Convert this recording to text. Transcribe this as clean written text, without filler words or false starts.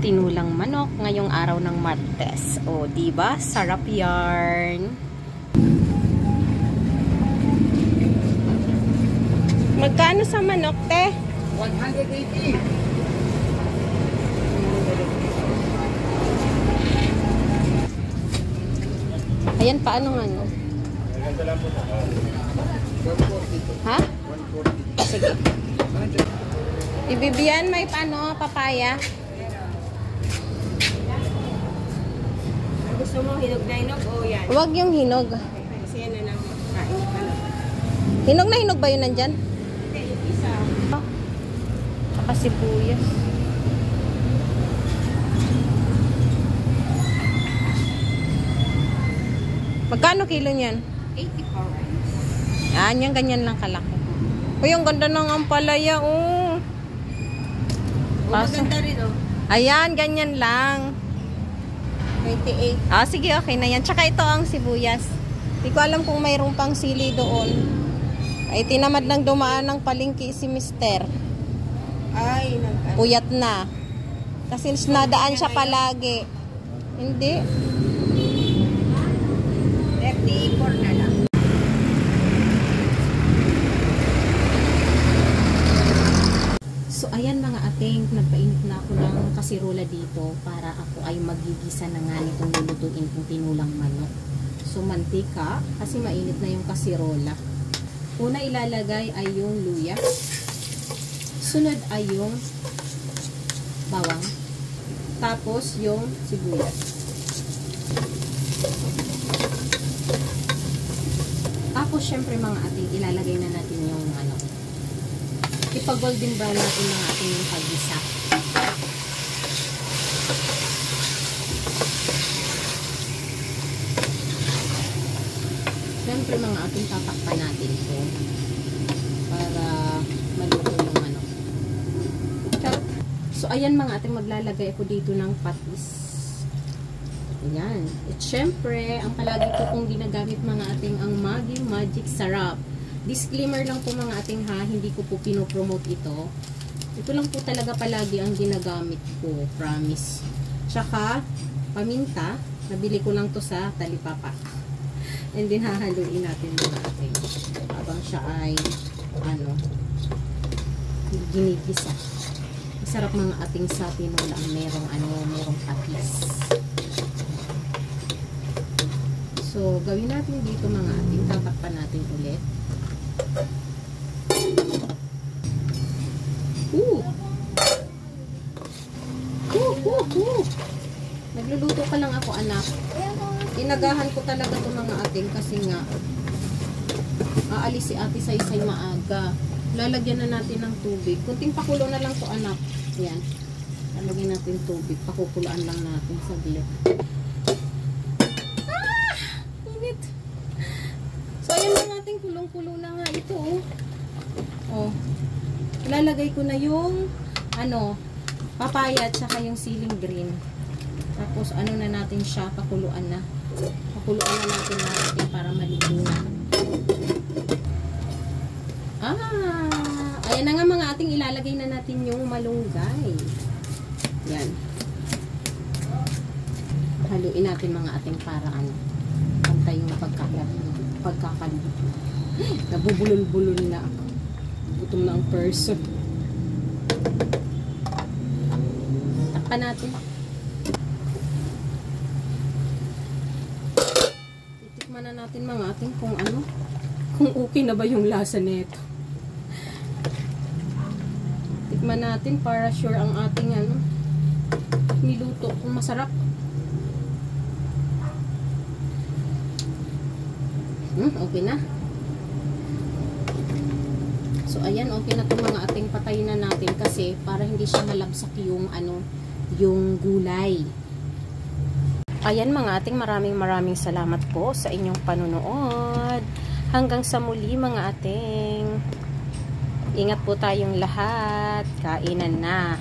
tinulang manok ngayong araw ng Martes. O, diba? Sarap yarn. Magkano sa manok, te? 180. Ayan, paano nga, no? Ha? 140. Sige. Ibibiyan, may paano, papaya? Gusto mo hinog na hinog o yan? Huwag yung hinog. Kasi yan na lang kain pa lang. Hinog na hinog ba yun nandyan? Hindi, yung isa. Saka sibuyas. Magkano kilo niyan? 80 po. Yan, yung ganyan lang kalaki. Uy, ang ganda ng ampalaya, oh. Maganda rin, oh. Ayan, ganyan lang. 28. Ah, sige, okay na yan. Tsaka ito ang sibuyas. Hindi ko alam kung mayroong pang sili doon. Ay, tinamad ng dumaan ng palengke si Mister. Ay, Puyat na. Kasi nadaan siya palagi. Hindi. 34 na lang. So, ayan mga ating, nagpainit na ako ng kasirola dito para ako ay magigisa na nga nitong lulutuin kong tinulang manok. So, mantika, kasi mainit na yung kasirola. Una ilalagay ay yung luya. Sunod ay yung bawang. Tapos yung sibuyas. Tapos, syempre mga ating, ilalagay na natin yung ano. Ipag-golden brown natin mga ating yung paggisa. Siyempre mga ating tatakpan natin ito para maluto yung manok. So ayan mga ating, maglalagay ako dito ng patis. Ayan. At syempre, ang palagi ko kong ginagamit mga ating ang Maggi Magic Sarap. Disclaimer lang po mga ating ha, hindi ko po pinopromote ito. Ito lang po talaga palagi ang ginagamit ko, promise. Tsaka, paminta, nabili ko lang to sa Talipapa. And then hahaluin natin mga ating habang siya ay, ano, ginigisa. Masarap mga ating sa tinulang, merong patis. So, gawin natin dito mga ating, tatakpan natin ulit. Nagluluto ka lang ako, anak. Inagahan ko talaga itong mga ating kasi nga aalis si ate Saysay maaga. Lalagyan na natin ng tubig. Kunting pakulo na lang to, anak. Yan. Lalagyan natin tubig. Pakukuluan lang natin saglit. Init. So, ayan na natin. Kulong-kulo na nga ito, oh. Oh. Ilalagay ko na yung ano, papaya at saka yung siling green. Tapos, ano na natin siya, pakuluan na. Pakuluan na natin para malito na. Ayan na nga mga ating, ilalagay na natin yung malunggay. Yan. Haluin natin mga ating para ano, pantay yung pagkakaluto. Nabubulol-bulol na ako. Gutom na ang person. Takpan natin. Titikman na natin mga ating kung ano, kung okay na ba yung lasa nito. Tikman natin para sure ang ating ano, niluto kung masarap. Okay na. So, ayan, okay na itong mga ating, patayin na natin kasi para hindi siya malabsak yung ano, yung gulay. Ayan mga ating, maraming salamat po sa inyong panunood. Hanggang sa muli mga ating. Ingat po tayong lahat. Kainan na.